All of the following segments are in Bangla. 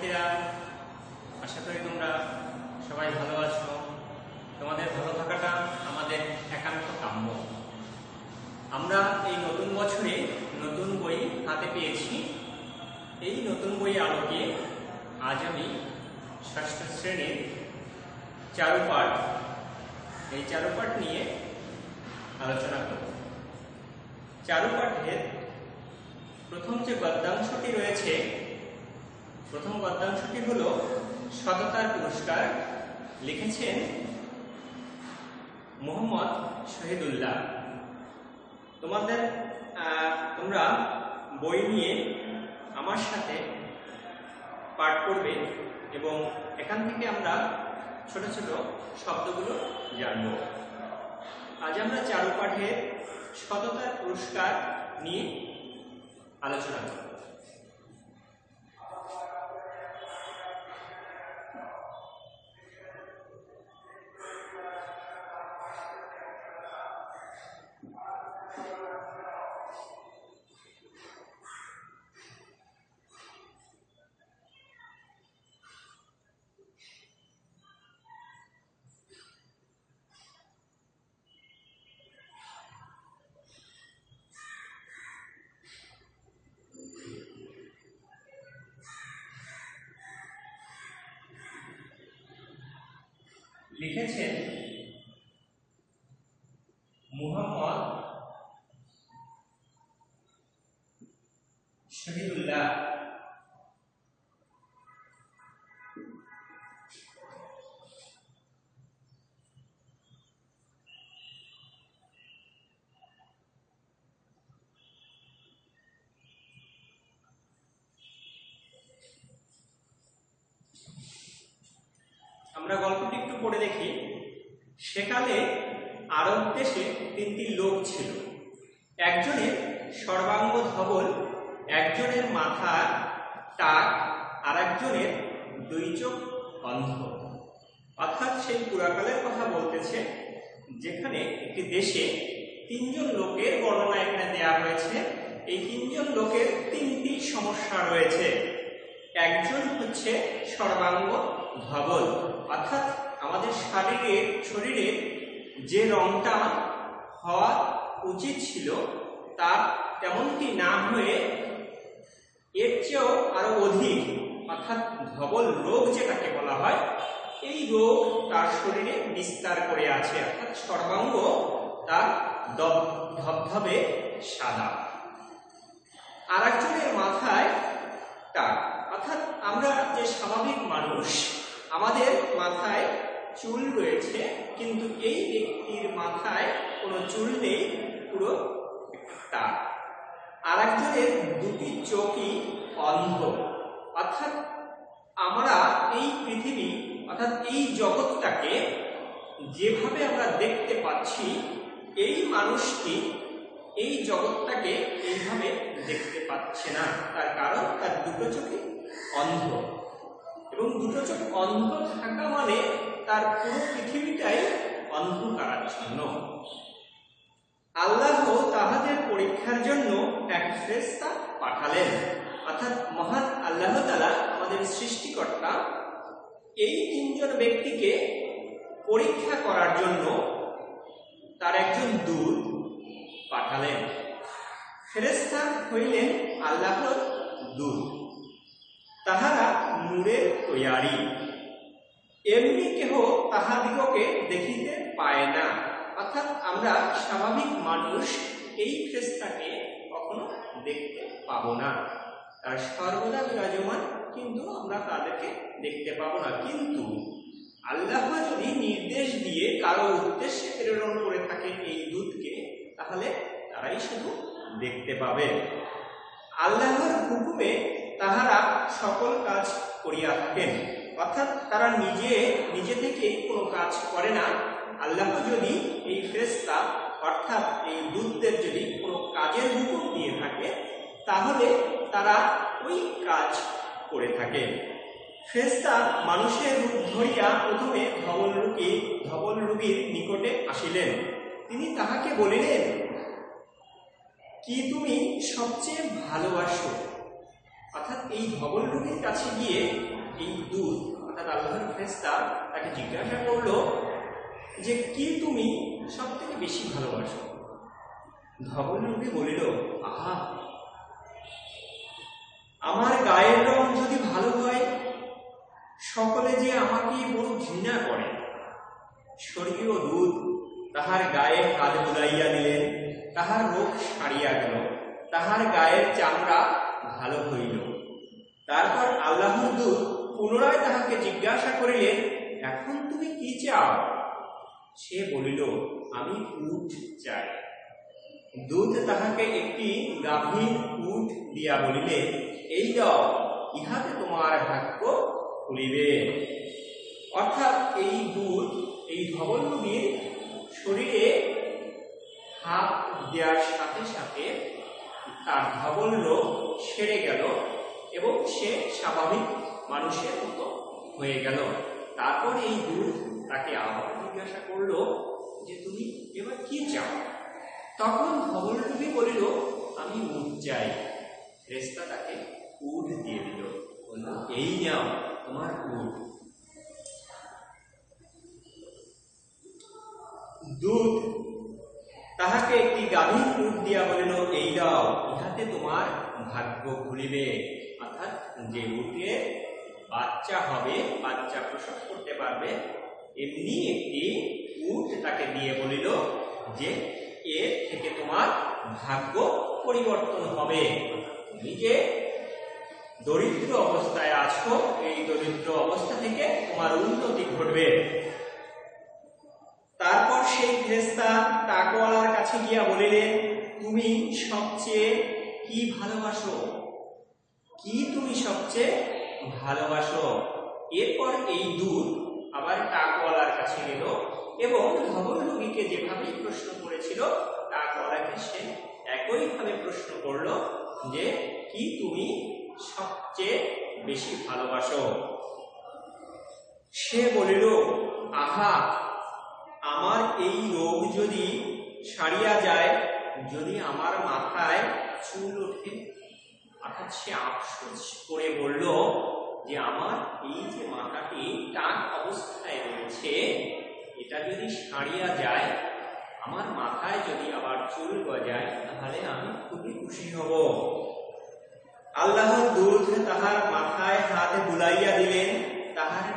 শিক্ষার্থীরা, আশা করি তোমরা সবাই ভালো আছো। তোমাদের ভালো থাকাটা আমাদের একান্ত কাম্য। আমরা এই নতুন বছরে নতুন বই হাতে পেয়েছি। এই নতুন বইয়ের আলোকে আজ আমি ষষ্ঠ শ্রেণীর চারুপাঠ, এই চারুপাঠ নিয়ে আলোচনা করব। চারুপাঠের প্রথম যে গদ্যাংশটি রয়েছে, প্রথম গদ্যাংশটি হল সততার পুরস্কার। লিখেছেন মোহাম্মদ শহীদুল্লাহ। তোমরা বই নিয়ে আমার সাথে পাঠ করবে এবং এখান থেকে আমরা ছোট ছোট শব্দগুলো জানব। আজ আমরা চারুপাঠের সততার পুরস্কার নিয়ে আলোচনা করব। লিখেছেন মুহাম্মদ শহীদুল্লাহ। আমরা গল্পটি একটু পড়ে দেখি। সেকালে আরব দেশে তিনটি লোক ছিল। একজনের সর্বাঙ্গ ধবল, একজনের মাথা টাক, আর একজনের দুই চোখ অন্ধ। অর্থাৎ সেই পুরাকালের কথা বলতেছে, যেখানে একটি দেশে তিনজন লোকের বর্ণনা এখানে দেওয়া হয়েছে। এই তিনজন লোকের তিনটি সমস্যা রয়েছে। একজন হচ্ছে সর্বাঙ্গ ধবল, অর্থাৎ আমাদের শরীরের যে রংটা হওয়া উচিত ছিল তার তেমনটি না হয়ে এর চেয়েও আরো অধিক, অর্থাৎ ধবল রোগ যেটাকে বলা হয়, এই রোগ তার শরীরে বিস্তার করে আছে। অর্থাৎ সর্বাঙ্গ তার ধবধবে সাদা। আর একজনের মাথায় টাক, অর্থাৎ আমরা যে স্বাভাবিক মানুষ, আমাদের মাথায় চুল রয়েছে, কিন্তু এই ব্যক্তির মাথায় কোনো চুল নেই, পুরো টাক। আর একজনের দুটি চোখই অন্ধ। অর্থাৎ আমরা এই পৃথিবী, অর্থাৎ এই জগৎটাকে যেভাবে আমরা দেখতে পাচ্ছি, এই মানুষটি এই জগৎটাকে এইভাবে দেখতে পাচ্ছে না। তার কারণ তার দুটো চোখই অন্ধ, এবং দুটো চোখ অন্ধ থাকা মানে তার পুরো পৃথিবীটাই অন্ধকারাচ্ছন্ন। আল্লাহ তাহাদের পরীক্ষার জন্য এক ফেরেশতা পাঠালেন। অর্থাৎ মহান আল্লাহ তাআলা, আমাদের সৃষ্টিকর্তা, এই তিনজন ব্যক্তিকে পরীক্ষা করার জন্য তার একজন দূত পাঠালেন। ফেরেশতা হইলেন আল্লাহর দূত। তাহারা নূরের তৈয়ারি, এমনি কেহ তাহাদিগকে দেখিতে পায় না। অর্থাৎ আমরা স্বাভাবিক মানুষ এই ফেরেশতাকে কখনো দেখতে পাবো না। তার সর্বদা বিরাজমান, কিন্তু আমরা তাদেরকে দেখতে পাবো না। কিন্তু আল্লাহ যদি নির্দেশ দিয়ে কারো উদ্দেশ্যে প্রেরণ করে থাকে এই দূতকে, তাহলে তারাই শুধু দেখতে পাবে। আল্লাহর হুকুমে তাহারা সকল কাজ করিয়া থাকেন। অর্থাৎ তারা নিজে থেকে কোনো কাজ করে না। আল্লাহ যদি এই ফেরেশতা, অর্থাৎ এই দূতদের যদি কোনো কাজের হুকুম দিয়ে থাকে, তাহলে তারা ওই কাজ করে থাকে। ফেরেশতা মানুষের রূপ ধরিয়া প্রথমে ধবল রোগীর নিকটে আসিলেন। তিনি তাহাকে বলিলেন, কি তুমি সবচেয়ে ভালোবাসো? অর্থাৎ এই ধবল রোগীর কাছে গিয়ে ফেরেশতা তাকে জিজ্ঞাসা করলো যে কি তুমি সব থেকে বেশি ভালোবাসো? ধবলরূপী বলিল, আহা, আমার গায়ের রং যদি ভালো হয় সকলে যে আমাকে বড় ঘৃণা করে। স্বর্গীয় দূত তাহার গায়ে হাত বুলাইয়া দিলেন, তাহার রোগ সারিয়া গেল, তাহার গায়ের চামড়া ভালো হইল। তারপর আল্লাহর দূত পুনরায় তাহাকে জিজ্ঞাসা করিলেন, এখন তুমি কি চাও? সে বলিল, আমি উট চাই। দূত তাহাকে একটি গাভীর উট দিয়া বলিলে, এই দাও, ইহাতে তোমার ভাগ্য খুলিবে। অর্থাৎ এই দূত এই ধবলরূপীর শরীরে হাত দেওয়ার সাথে সাথে তার ধবল রোগ সেরে গেল এবং সে স্বাভাবিক মানুষের মতো হয়ে গেল। তারপর এই দূত তাকে আবার জিজ্ঞাসা করলো যে তুমি এবার কি চাও? তখন ধবলরূপী বলিল, আমি উট চাই। ফেরেশতা তাকে উট দিয়ে দিল, বলল, এই নাও তোমার উট। দূত তাহাকে একটি গাভীর উট দিয়া বলিল, এই দাও, ইহাতে তোমার ভাগ্য খুলিবে। অর্থাৎ যে উটে বাচ্চা হবে, বাচ্চা প্রসব করতে পারবে, এমনি একটি উট তাকে দিয়ে বলিল যে এর থেকে তোমার ভাগ্য পরিবর্তন হবে। তুমি যে দরিদ্র অবস্থায় আছো, এই দরিদ্র অবস্থা থেকে তোমার উন্নতি ঘটবে। তারপর সেই ফেরেশতা টাকওয়ালার কাছে গিয়া বলিলেন, তুমি সবচেয়ে কি ভালোবাসো? কি তুমি সবচেয়ে ভালোবাসো? এরপর এই দূত আবার টাকওয়ালার কাছে গেল এবং ধবলরূপীকে যেভাবে প্রশ্ন করেছিল টাকওয়ালাকে সে একইভাবে প্রশ্ন করল যে কি তুমি সবচেয়ে বেশি ভালোবাসো? সে বলিল, আহা, আমার এই রোগ যদি সারিয়া যায়, যদি আমার মাথায় চুল ওঠে। অর্থাৎ সে আফসোস করে বলল যে আমার এই যে মাথাটি টাক অবস্থায় রয়েছে, এটা যদি সারিয়া যায়, আমার মাথায় যদি আবার চুল গজায়, তাহলে আমি খুবই খুশি হব। আল্লাহর দূত তাহার মাথায় হাত বুলাইয়া দিলেন, তাহার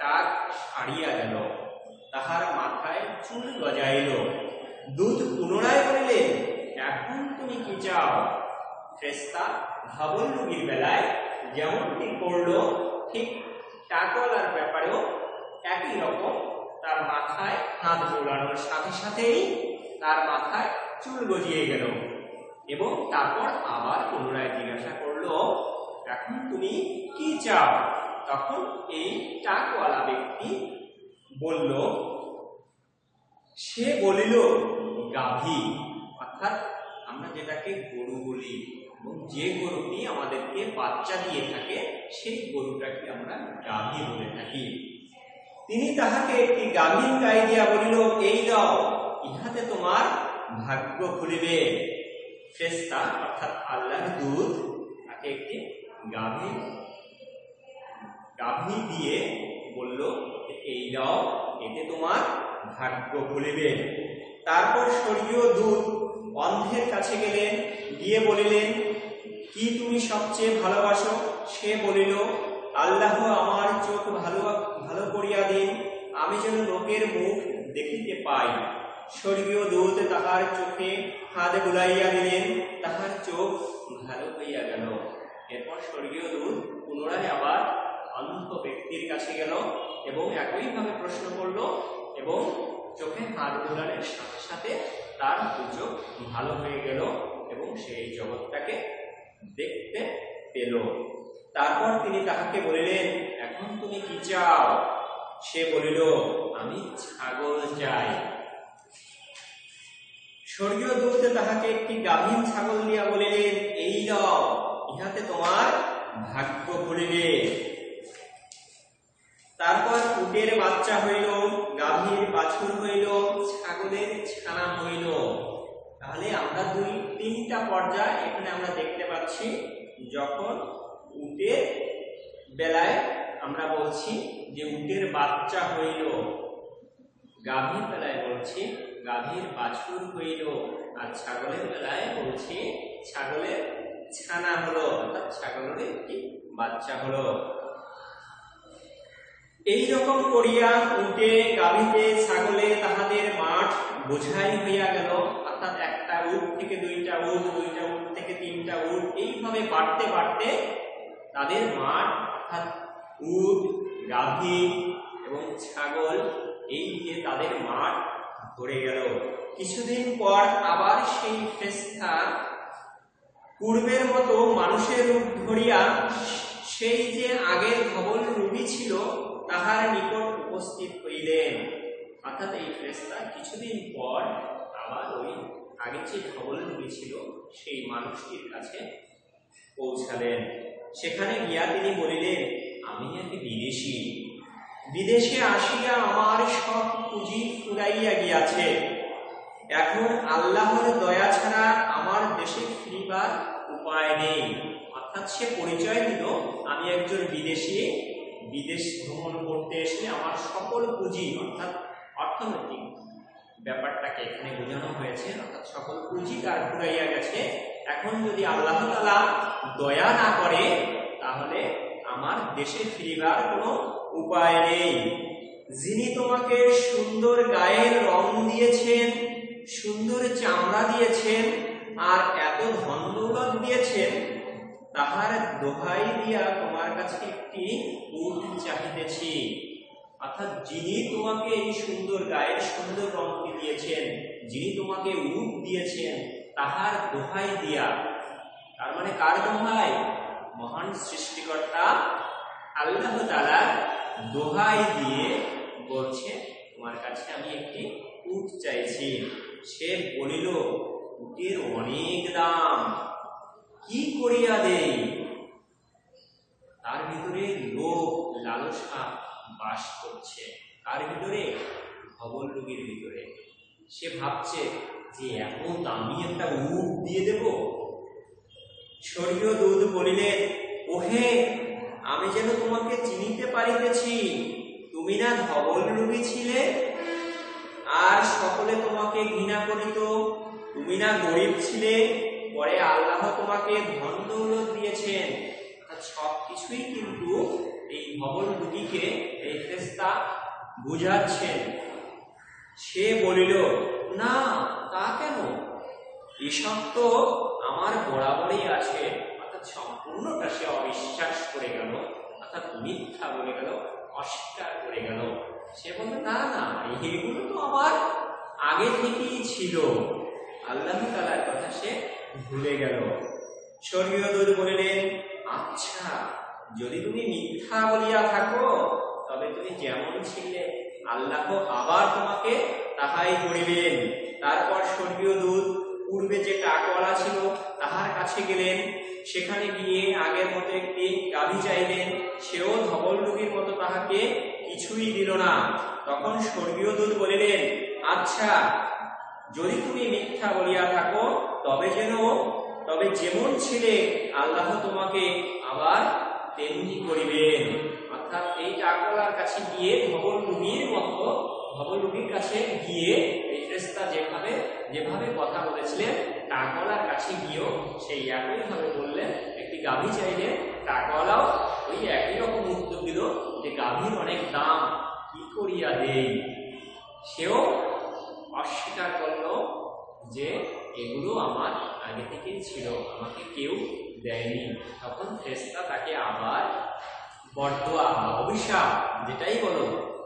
টাক সারিয়া গেল, তাহার মাথায় চুল গজাইল। দূত পুনরায় বলিলেন, এখন তুমি কি চাও? ফেরেশতা ধবলরূপীর বেলায় যেমনটি করল, ঠিক টাকওয়ালার ব্যাপারেও একই রকম। তার মাথায় হাত বোলানোর সাথে সাথেই তার মাথায় চুল গজিয়ে গেল এবং তারপর আবার পুনরায় জিজ্ঞাসা করল, এখন তুমি কি চাও? তখন এই টাকওয়ালা ব্যক্তি বলল, সে বলিল, গাভী। অর্থাৎ আমরা যেটাকে গরু বলি, এবং যে গরুটি আমাদেরকে বাচ্চা দিয়ে থাকে সেই গরুটাকে আমরা গাভী বলে থাকি। তিনি তাহাকে একটি গাভীর গায়ে দিয়া বলিল, এই দাও, ইহাতে তোমার ভাগ্য খুলিবে। ফেরেশতা অর্থাৎ আল্লাহর দূত তাকে একটি গাভী দিয়ে বলল, এই দাও, এতে তোমার ভাগ্য খুলিবে। তারপর স্বর্গীয় দূত অন্ধের কাছে গেলেন, গিয়ে বলিলেন, কি তুমি সবচেয়ে ভালোবাসো? সে বলিল, আল্লাহ আমার চোখ ভালো করিয়া দিন, আমি যেন লোকের মুখ দেখিতে পাই। স্বর্গীয় দূত তাহার চোখে হাত বুলাইয়া দিলেন, তাহার চোখ ভালো হইয়া গেল। এরপর স্বর্গীয় দূত পুনরায় আবার অন্ধ ব্যক্তির কাছে গেল এবং একইভাবে প্রশ্ন করল এবং চোখে হাত বুলানোর সাথে সাথে তার দু চোখ ভালো হয়ে গেল এবং সেই জগৎটাকে দেখতে পেল। তারপর তিনি তাহাকে বলিলেন, এখন তুমি কি চাও? সে বলিল, আমি ছাগল চাই। স্বর্গীয় দূত তাহাকে একটি গাভীন ছাগল দিয়া বলিলেন, এই দাও, ইহাতে তোমার ভাগ্য খুলিবে। তারপর উটের বাচ্চা হইল, গাভীর বাছুর হইল, ছাগলের ছানা হইল। তাহলে আমরা তিনটা পর্যায় এখানে আমরা দেখতে পাচ্ছি। যখন উটের বেলায় আমরা বলছি যে উটের বাচ্চা হইল, গাভীর বেলায় বলছি গাভীর বাছুর হইল, আর ছাগলের বেলায় বলছি ছাগলের ছানা হলো, অর্থাৎ ছাগলের একটি বাচ্চা হলো। এই রকম করিয়া উটে গাভীতে ছাগলে তাহাদের মাঠ বোঝাই হইয়া গেল, অর্থাৎ একটা উট থেকে দুইটা উট, দুইটা উট থেকে তিনটা উট, এইভাবে বাড়তে বাড়তে তাদের মাঠ অর্থাৎ উট, গাভী এবং ছাগল এই দিয়ে তাদের মাঠ ভরে গেল। কিছুদিন পর আবার সেই ফেরেশতা পূর্বের মতো মানুষের রূপ ধরিয়া সেই যে আগের ধবল রূপী ছিল তাহার নিকট উপস্থিত হইলেন। অর্থাৎ এই ফেরেশতা কিছুদিন পর আবার ওই আগে যে ধবল রূপী ছিল সেই মানুষটির কাছে পৌঁছালেন। সেখানে গিয়া তিনি বলিলেন, আমি এক বিদেশী, বিদেশে আসিয়া আমার সব পুঁজি ফুরাইয়া গিয়াছে, এখন আল্লাহর দয়া ছাড়া আমার দেশে ফিরিবার উপায় নেই। অর্থাৎ সে পরিচয় দিল, আমি একজন বিদেশী, বিদেশ ভ্রমণ করতে এসে আমার সকল পুঁজি অর্থাৎ অর্থনৈতিক ব্যাপারটাকে এখানে বোঝানো হয়েছে, অর্থাৎ সকল পুঁজি তার ফুরাইয়া গেছে, এখন যদি আল্লাহ তাআলা দয়া না করে তাহলে আমার দেশে ফিরিবার কোনো উপায় নেই। যিনি তোমাকে সুন্দর গায়ের রং দিয়েছেন, সুন্দর চামড়া দিয়েছেন, আর এত ধন দৌলত দিয়েছেন, তাহার দোহাই দিয়া তোমার কাছে একটি উট চাহিতেছি। অর্থাৎ যিনি তোমাকে এই সুন্দর গায়ের সুন্দর রংটি দিয়েছেন, যিনি তোমাকে উট দিয়েছেন, তাহার দোহাই দিয়া, তার মানে কার দোহাই? মহান সৃষ্টিকর্তা আল্লাহ তাআলার দোহাই দিয়ে বলছে, তোমার কাছে আমি একটি উট চাইছি। সে বলিল, উটের অনেক দাম, কি করিয়া দেই? তার ভিতরে লোভ লালসা বাস করছে, তার ভিতরে ধবল রোগীর ভিতরে। সে ভাবছে যে এত দামি একটা উট দিয়ে দেব। স্বর্গীয় দূত বলিলেন, ওহে, আমি যেন তোমাকে চিনিতে পারিতেছি, তুমি না ধবল রোগী ছিলে, আর সকলে তোমাকে ঘৃণা করিত, তুমি না গরিব ছিলে, পরে আল্লাহ তোমাকে ধন দৌলত দিয়েছেন। সবকিছুই কিন্তু এই ধবল রোগীকে এই ফেরেশতা বুঝাচ্ছেন। সে বলিল, না, তা কেন? এসব তো আমার বরাবরই আছে। অর্থাৎ সম্পূর্ণটা সে অবিশ্বাস করে গেল, অর্থাৎ মিথ্যা বলে গেল, অস্বীকার করে গেল। সে বলল, না না, এইগুলো তো আমার আগে থেকেই ছিল। আল্লাহ তাআলার কথা সে ভুলে গেল। স্বর্গীয় দূত বলিলেন, আচ্ছা, যদি তুমি মিথ্যা বলিয়া থাকো তবে তুমি যেমন ছিলে আল্লাহ আবার তোমাকে তাহাই করিবেন। তারপর স্বর্গীয় দূত পূর্বে যে টাকওয়ালা ছিল তাহার কাছে গেলেন, সেখানে গিয়ে আগের মতো একটি গাভী চাইলেন। সেও ধবল রোগীর মতো তাহাকে কিছুই দিল না। তখন স্বর্গীয় দূত বলিলেন, আচ্ছা, যদি তুমি মিথ্যা বলিয়া থাকো তবে যেমন ছিলে আল্লাহ তোমাকে আবার তেমনি করিবেন। অর্থাৎ এই টাকওয়ালার কাছে গিয়ে ধবল রোগীর কাছে গিয়ে এই ফেরেশতা যেভাবে কথা বলেছিলেন, টাকওয়ালার কাছে গিয়েও সেই একইভাবে বললেন। একটি গাভী চাইলেন, টাকওয়ালাও ওই একই রকম উত্তর দিল যে গাভীর অনেক দাম, কি করিয়া দেই? সেও অস্বীকার করল যে এগুলো আমার আগে থেকেই ছিল, আমাকে কেউ দেয়নি। তখন ফেরেশতা তাকে আবার বরদোয়া বা অভিশাপ যেটাই বলো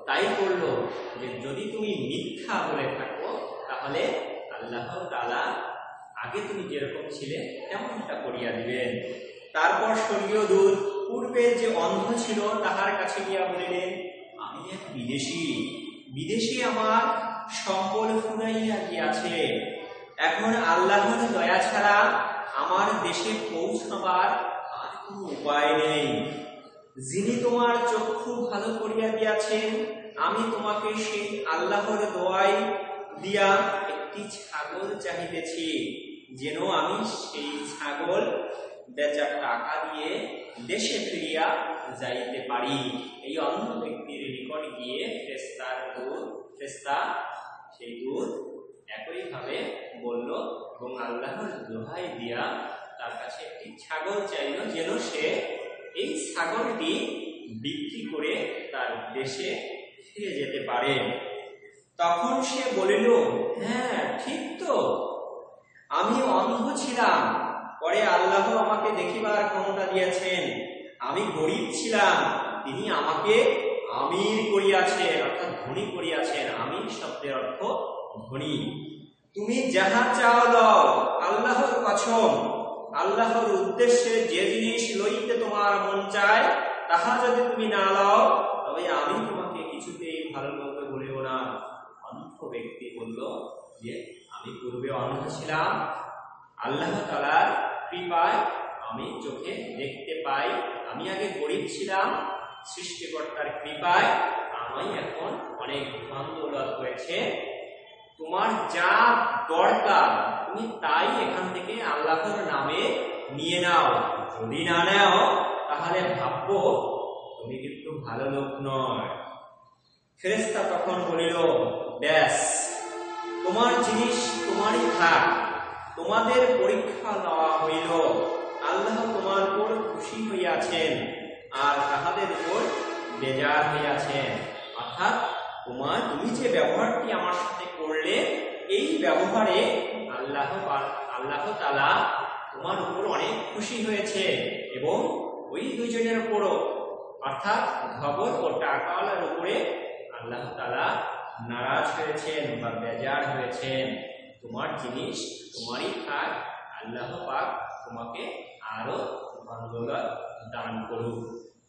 তাই করলো, যে যদি তুমি মিথ্যা বলে থাকো তাহলে আল্লাহ তাআলা আগে তুমি যেরকম ছিলে তেমনটা করিয়া দিবেন। তারপর স্বর্গীয় দূত পূর্বের যে অন্ধ ছিল তাহার কাছে গিয়া বলিলেন, আমি এক বিদেশি, আমার সম্বল ফুরাইয়া গিয়াছে, এখন আল্লাহর দয়া ছাড়া আমার দেশে পৌঁছাবার আর কোনো উপায় নেই। যিনি তোমার চক্ষু ভালো করিয়া দিয়াছেন, আমি তোমাকে সেই আল্লাহর দোয়াই দিয়া একটি ছাগল চাহিতেছি, যেন আমি সেই ছাগল বেচা টাকা দিয়ে দেশে ফিরিয়া যাইতে পারি। এই অন্ধ ব্যক্তির নিকট গিয়ে ফেরেশতা সেই দুধ একইভাবে বলল এবং আল্লাহর দোহাই দিয়া তার কাছে একটি ছাগল চাইল, যেন সে এই ছাগলটি বিক্রি করে তার দেশে ফিরে যেতে পারে। তখন সে বলিল, হ্যাঁ ঠিক তো, আমি অন্ধ ছিলাম, পরে আল্লাহ আমাকে দেখিবার ক্ষমতা দিয়েছেন। আমি গরিব ছিলাম, তিনি আমাকে আমির করিয়াছেন, অর্থাৎ ধনী করিয়াছেন। আমির শব্দের অর্থ ধনী। তুমি যাহা চাও লও, আল্লাহর কসম, আল্লাহর উদ্দেশ্যে যে জিনিস লইতে তোমার মন চায় তাহা যদি তুমি না লও, তবে আমি তোমাকে কিছুতেই ভালো লোকে বলিব না। অন্ধ ব্যক্তি বলল যে আমি পূর্বে অন্ধ ছিলাম, আল্লাহ তাআলার কৃপায় আমি চোখে দেখতে পাই। আমি আগে গরিব ছিলাম, সৃষ্টিকর্তার কৃপায় আমি এখন অনেক ধন দৌলত হয়েছে। তোমার যা দরকার তুমি তাই এখান থেকে আল্লাহর নামে নিয়ে নাও, যদি না নাও তাহলে ভাববো তুমি কিন্তু ভালো লোক নয়। ফেরেশতা তখন বলিল, ব্যাস, তোমার জিনিস তোমারই থাক, তোমাদের পরীক্ষা নেওয়া হইল, আল্লাহ তোমার উপর খুশি হইয়াছেন আর তাহাদের উপর বেজার হইয়াছেন। অর্থাৎ তুমি যে ব্যবহারটি আমার সাথে করলে, এই ব্যবহারে আল্লাহ তাআলা তোমার উপর অনেক খুশি হয়েছে এবং ওই দুজনের উপরও, অর্থাৎ ধবল ও টাকাওয়ালার উপরে আল্লাহ তাআলা নারাজ হয়েছেন বা বেজার হয়েছেন। তোমার জিনিস তোমারই থাক, আল্লাহ পাক তোমাকে আরো ধন দৌলত দান করুক।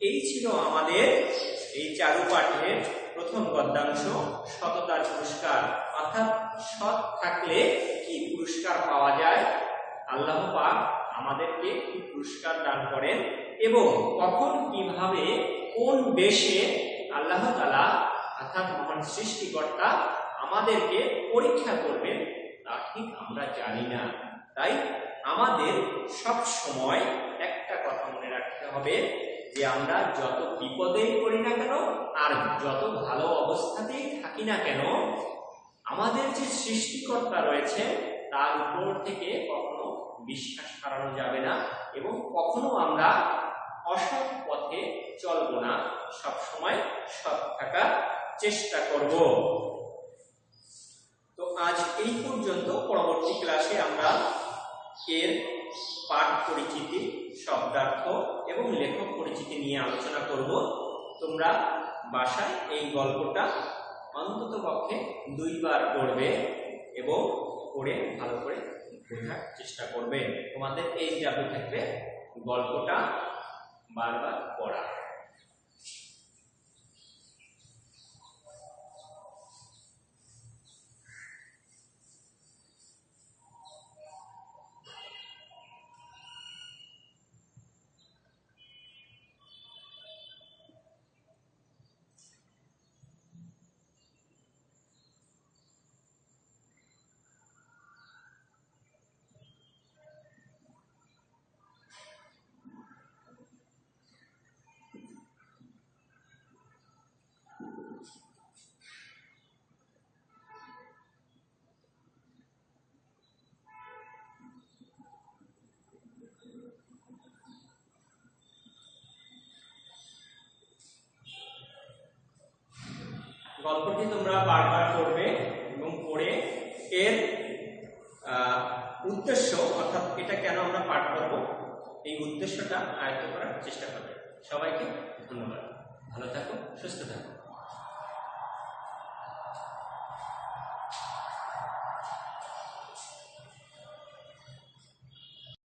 এই ছিল আমাদের এই চারু পাঠের প্রথম গদ্যাংশ, সততার পুরস্কার। অর্থাৎ সৎ থাকলে কি পুরস্কার পাওয়া যায়, আল্লাহ পাক আমাদেরকে কি পুরস্কার দান করেন এবং কখন কিভাবে কোন বেশে আল্লাহ তাআলা অর্থাৎ মহান সৃষ্টিকর্তা আমাদেরকে পরীক্ষা করবেন তা ঠিক আমরা জানি না। তাই আমাদের সব সময় একটা কথা মনে রাখতে হবে যে আমরা যত বিপদেই করি না কেন আর যত ভালো অবস্থাতেই থাকি না কেন, আমাদের যে সৃষ্টিকর্তা রয়েছে তার উপর থেকে কখনো বিশ্বাস হারানো যাবে না এবং কখনো আমরা অসৎ পথে চলব না, সব সময় সৎ থাকার চেষ্টা করব। তো আজ এই পর্যন্ত। পরবর্তী ক্লাসে আমরা এর পাঠ পরিচিতি, শব্দার্থ এবং লেখক পরিচিতি নিয়ে আলোচনা করব। তোমরা বাসায় এই গল্পটা অন্তত পক্ষে 2 বার পড়বে এবং পড়ে ভালো করে বোঝার চেষ্টা করবে। তোমাদের এই জাদু ক্ষেত্রে গল্পটা বারবার পড়া। গল্পটি তোমরা বারবার পড়বে এবং পড়ে এর উদ্দেশ্য, অর্থাৎ এটা কেন আমরা পাঠ করব, এই উদ্দেশ্যটা আয়ত্ত করার চেষ্টা করবে। সবাইকে ধন্যবাদ। ভালো থাকো, সুস্থ থাকো।